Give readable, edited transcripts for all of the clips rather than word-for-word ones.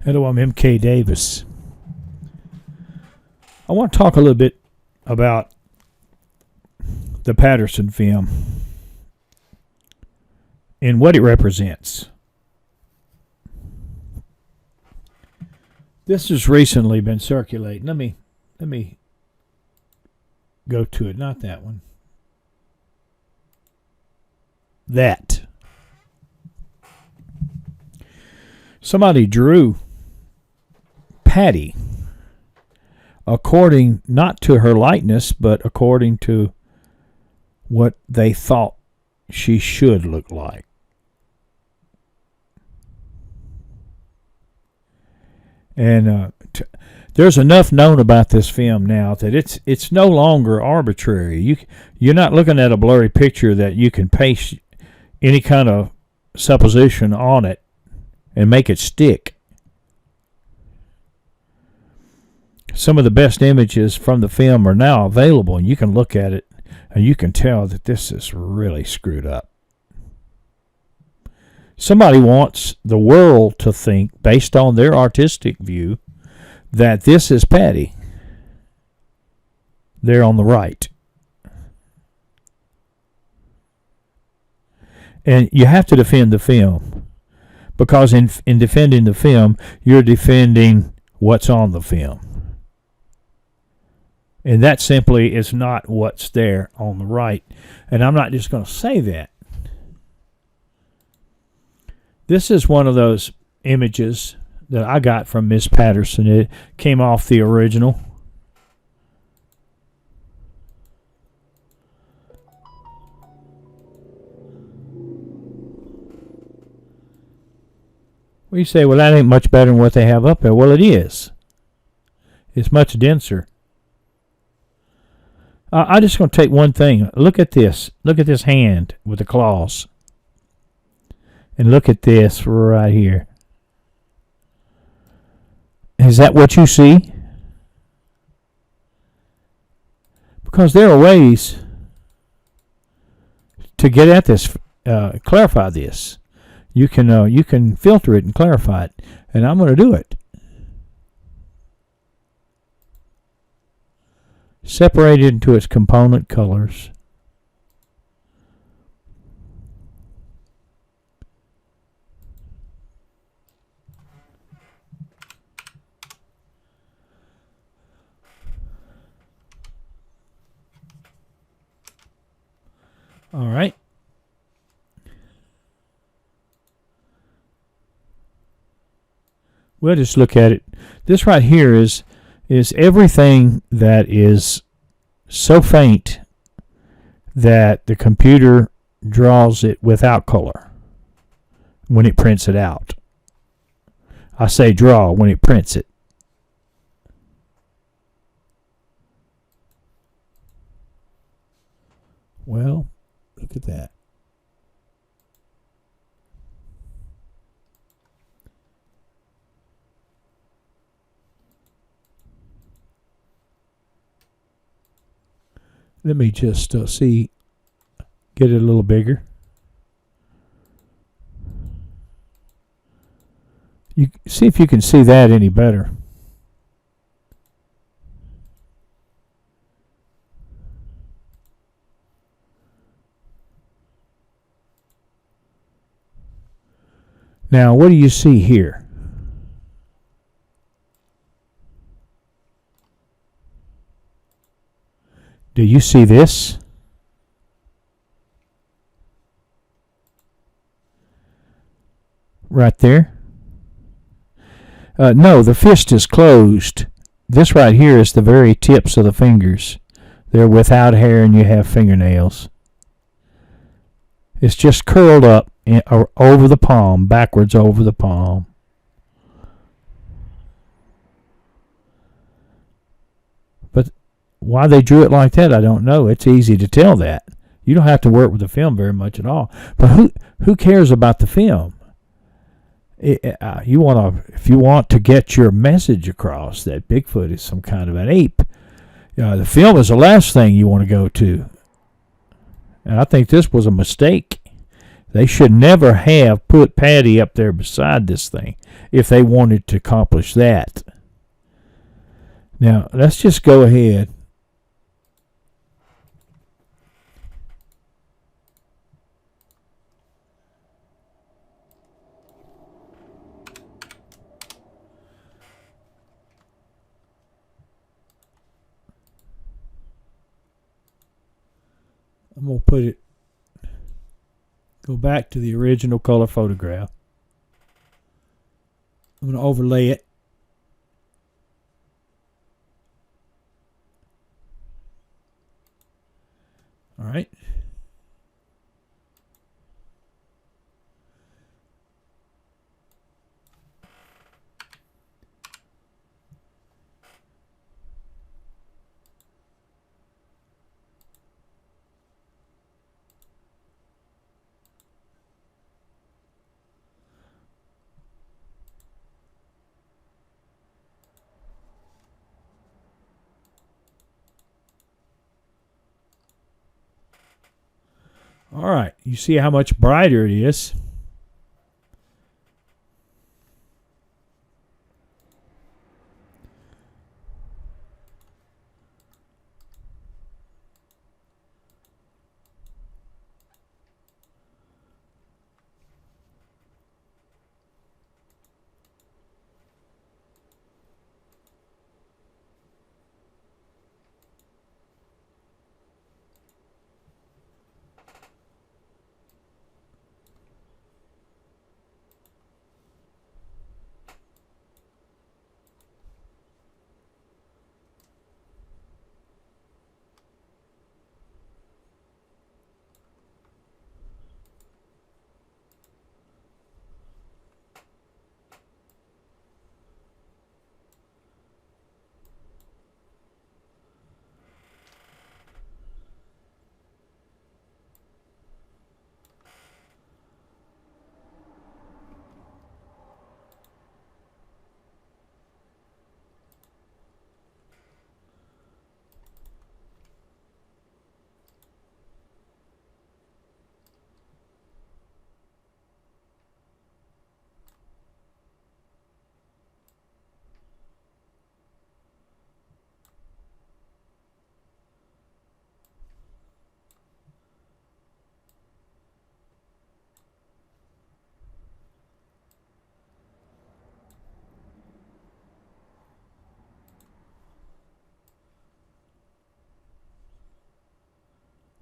Hello, I'm MK Davis. I want to talk a little bit about the Patterson film and what it represents. This has recently been circulating. Let me go to it. Not that one. That. Somebody drew Patty according not to her likeness, but according to what they thought she should look like. And there's enough known about this film now that it's no longer arbitrary. You're not looking at a blurry picture that you can paste any kind of supposition on it and make it stick. Some of the best images from the film are now available, and you can look at it and you can tell that this is really screwed up. Somebody wants the world to think, based on their artistic view, that this is Patty. They're on the right. And you have to defend the film, because in defending the film, you're defending what's on the film. And that simply is not what's there on the right. And I'm not just going to say that. This is one of those images that I got from Miss Patterson. It came off the original. Well, you say, well, that ain't much better than what they have up there. Well, it is. It's much denser. I'm just going to take one thing. Look at this. Look at this hand with the claws. And look at this right here. Is that what you see? Because there are ways to get at this, clarify this. You can filter it and clarify it, and I'm going to do it. Separate it into its component colors. All right. We'll just look at it. This right here is everything that is so faint that the computer draws it without color when it prints it out. I say draw when it prints it. Well, look at that. Let me just get it a little bigger. You see if you can see that any better. Now, what do you see here? Do you see this? Right there? No, the fist is closed. This right here is the very tips of the fingers. They're without hair and you have fingernails. It's just curled up over the palm, backwards over the palm. But why they drew it like that, I don't know. It's easy to tell that. You don't have to work with the film very much at all. But who cares about the film? If you want to get your message across that Bigfoot is some kind of an ape, the film is the last thing you want to go to. And I think this was a mistake. They should never have put Patty up there beside this thing if they wanted to accomplish that. Now, let's just go ahead. I'm going to put it, go back to the original color photograph. I'm going to overlay it. All right. All right, you see how much brighter it is.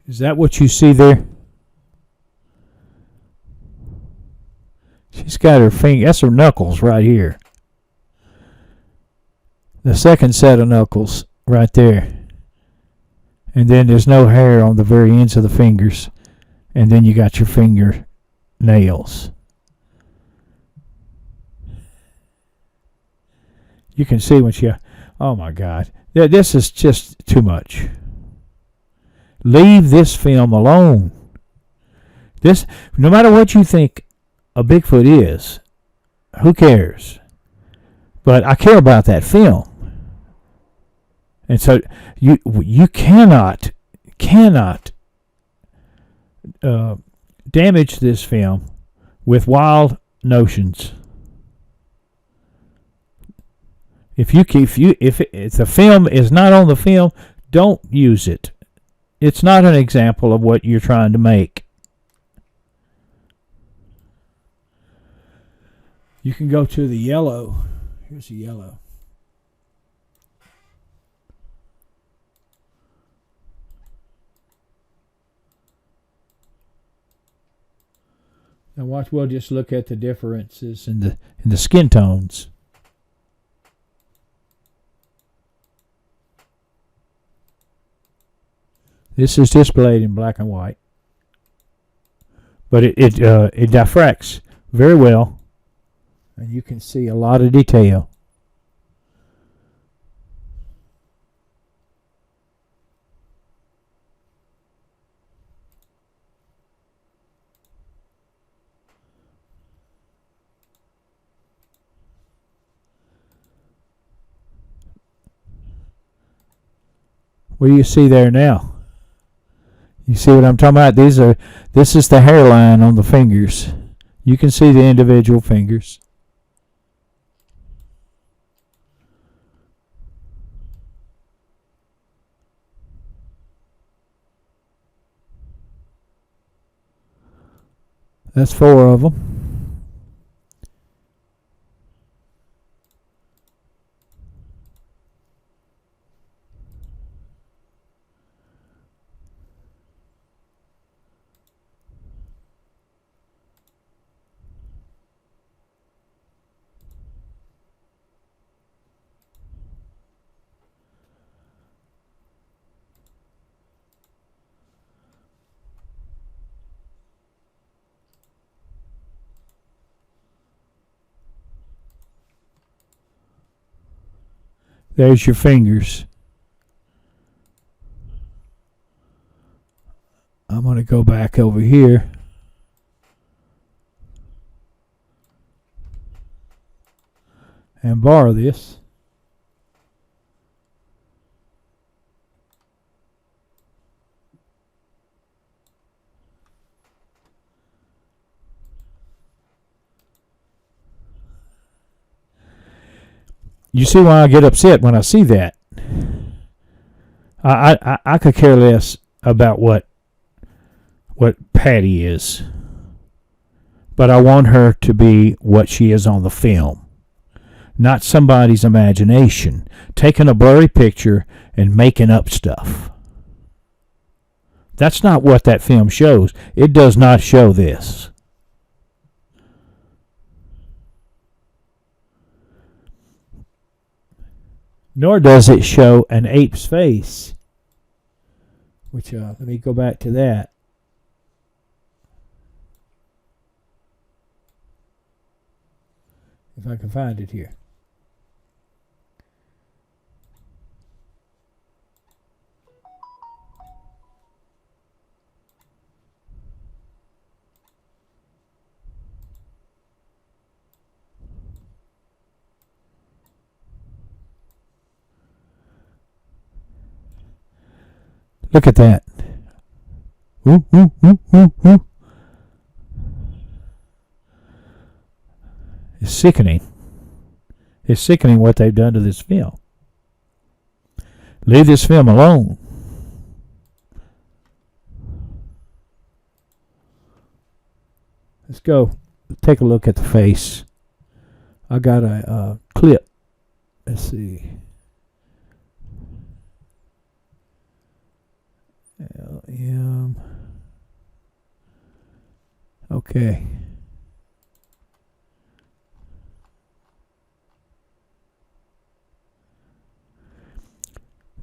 Is that what you see there? She's got her finger. That's her knuckles right here. The second set of knuckles right there. And then there's no hair on the very ends of the fingers. And then you got your finger nails. You can see when she... Oh my God. This is just too much. Leave this film alone. This, no matter what you think a Bigfoot is, who cares? But I care about that film. And so you cannot damage this film with wild notions. If the film is not on the film, don't use it. It's not an example of what you're trying to make. You can go to the yellow. Here's the yellow. Now watch, we'll just look at the differences in the skin tones. This is displayed in black and white, but it diffracts very well, and you can see a lot of detail. What do you see there now? You see what I'm talking about? This is the hairline on the fingers. You can see the individual fingers. That's 4 of them. There's your fingers. I'm going to go back over here. And borrow this. You see why I get upset when I see that. I could care less about what Patty is. But I want her to be what she is on the film. Not somebody's imagination. Taking a blurry picture and making up stuff. That's not what that film shows. It does not show this. Nor does it show an ape's face. Which, let me go back to that. If I can find it here. Look at that. Ooh, ooh, ooh, ooh, ooh. It's sickening. It's sickening what they've done to this film. Leave this film alone. Let's go. Take a look at the face. I got a clip. Let's see. LM. Okay.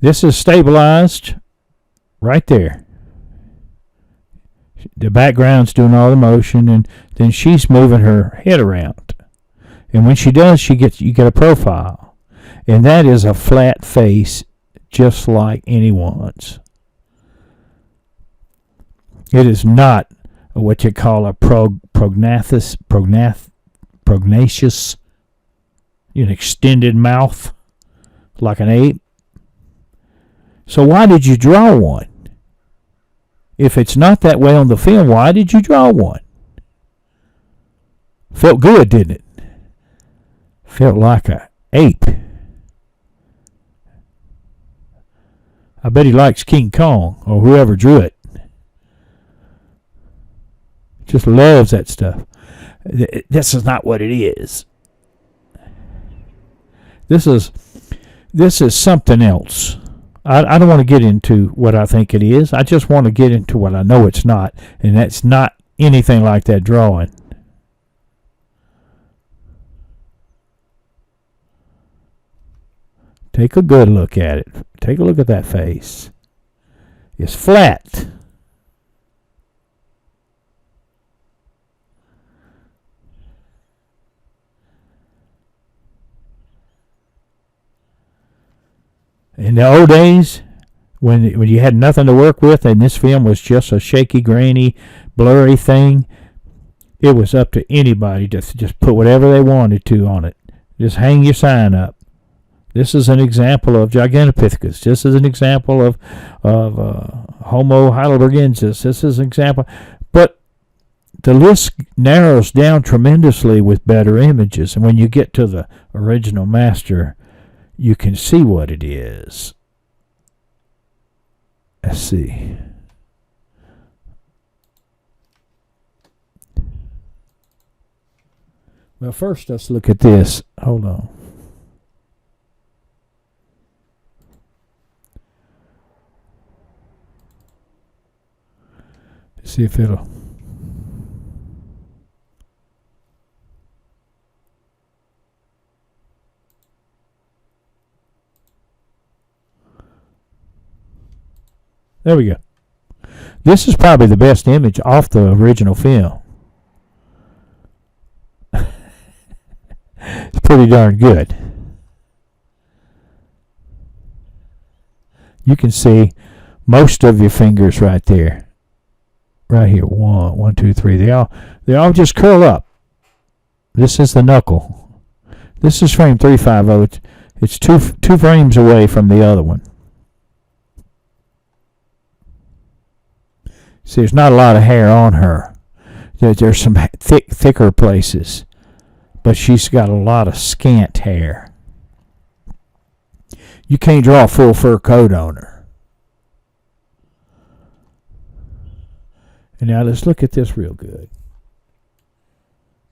This is stabilized right there. The background's doing all the motion, and then she's moving her head around. And when she does, you get a profile. And that is a flat face, just like anyone's. It is not what you call a prognathous, an extended mouth, like an ape. So why did you draw one? If it's not that way on the film, why did you draw one? Felt good, didn't it? Felt like an ape. I bet he likes King Kong or whoever drew it. Just loves that stuff. This is not what it is. This is something else. I don't want to get into what I think it is. I just want to get into what I know it's not. And that's not anything like that drawing. Take a good look at it. Take a look at that face. It's flat. In the old days, when you had nothing to work with and this film was just a shaky, grainy, blurry thing, it was up to anybody to just put whatever they wanted to on it. Just hang your sign up. This is an example of Gigantopithecus. This is an example of Homo heidelbergensis. This is an example. But the list narrows down tremendously with better images. And when you get to the original master, you can see what it is. Let's see. Well, first let's look at this. Hold on. Let's see if it'll. There we go. This is probably the best image off the original film. It's pretty darn good. You can see most of your fingers right there. Right here. One, two, three. They all just curl up. This is the knuckle. This is frame 350. It's two frames away from the other one. See, there's not a lot of hair on her. There's some thicker places, but she's got a lot of scant hair. You can't draw a full fur coat on her. And now let's look at this real good,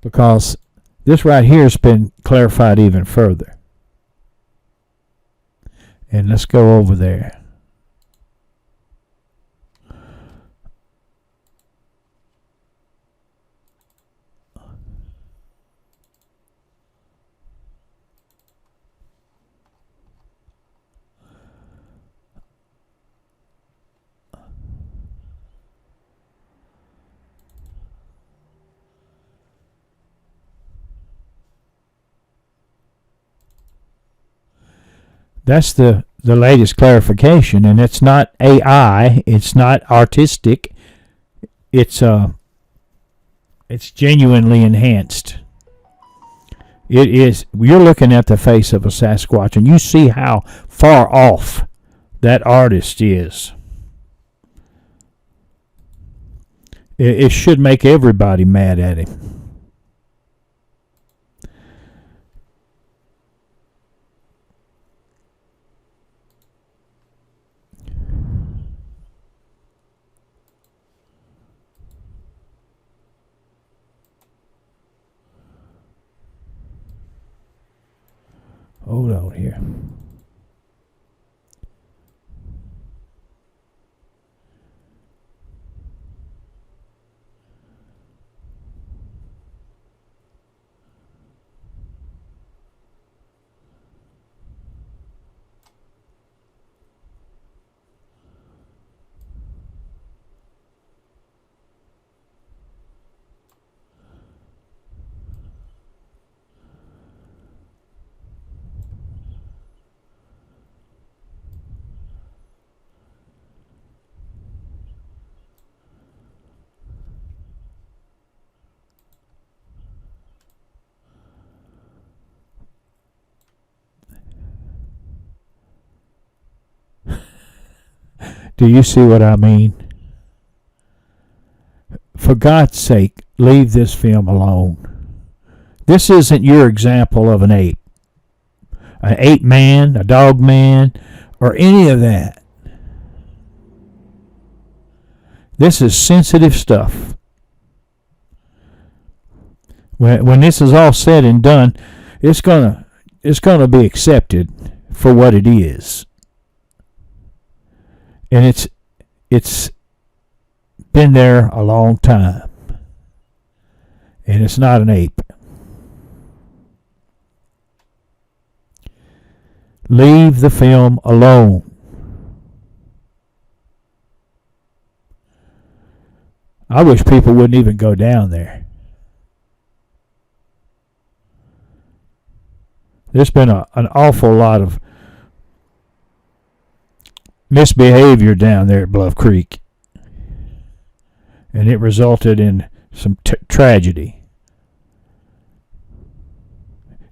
because this right here has been clarified even further. And let's go over there. That's the latest clarification, and it's not AI. It's not artistic. It's genuinely enhanced. It is. You're looking at the face of a Sasquatch, and you see how far off that artist is. It should make everybody mad at him. Hold on here. Do you see what I mean? For God's sake, leave this film alone. This isn't your example of an ape. An ape man, a dog man, or any of that. This is sensitive stuff. When this is all said and done, it's gonna be accepted for what it is. And it's been there a long time. And it's not an ape. Leave the film alone. I wish people wouldn't even go down there. There's been an awful lot of misbehavior down there at Bluff Creek, and it resulted in some tragedy.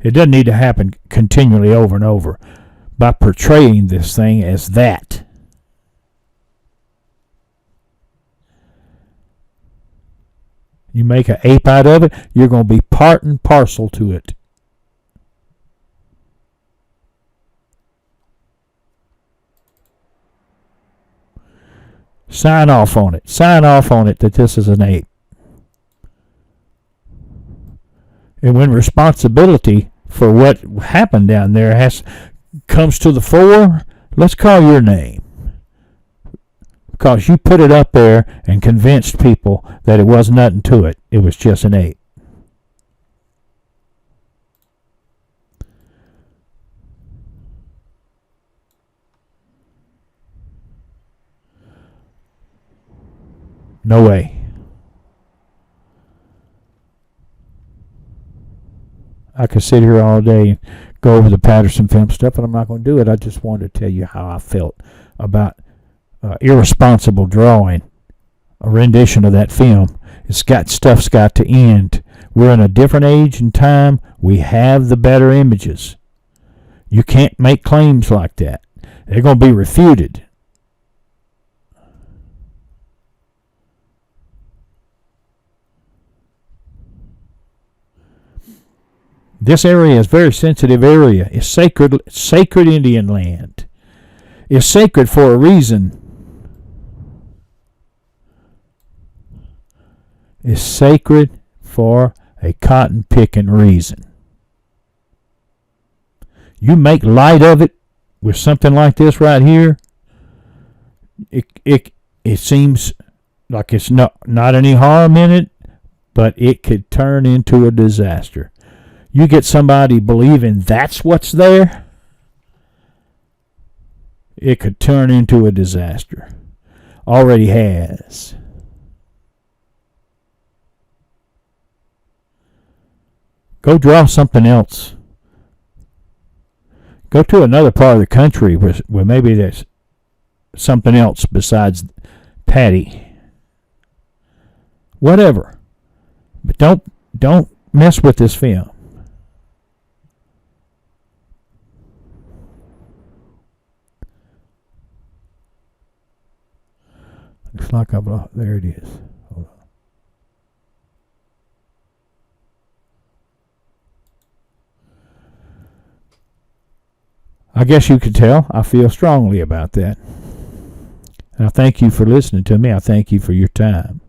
It doesn't need to happen continually over and over by portraying this thing as that. You make an ape out of it, you're going to be part and parcel to it. Sign off on it. Sign off on it that this is an ape. And when responsibility for what happened down there comes to the fore, let's call your name. Because you put it up there and convinced people that it was nothing to it. It was just an ape. No way. I could sit here all day and go over the Patterson film stuff, but I'm not going to do it. I just wanted to tell you how I felt about irresponsible drawing, a rendition of that film. Stuff's got to end. We're in a different age and time. We have the better images. You can't make claims like that. They're going to be refuted. This area is a very sensitive area. It's sacred Indian land. It's sacred for a reason. It's sacred for a cotton-picking reason. You make light of it with something like this right here, it seems like it's not any harm in it, but it could turn into a disaster. You get somebody believing that's what's there, it could turn into a disaster. Already has. Go draw something else. Go to another part of the country where maybe there's something else besides Patty. Whatever. But don't mess with this film. Looks like I've lost. There it is. Hold on. I guess you could tell I feel strongly about that. And I thank you for listening to me. I thank you for your time.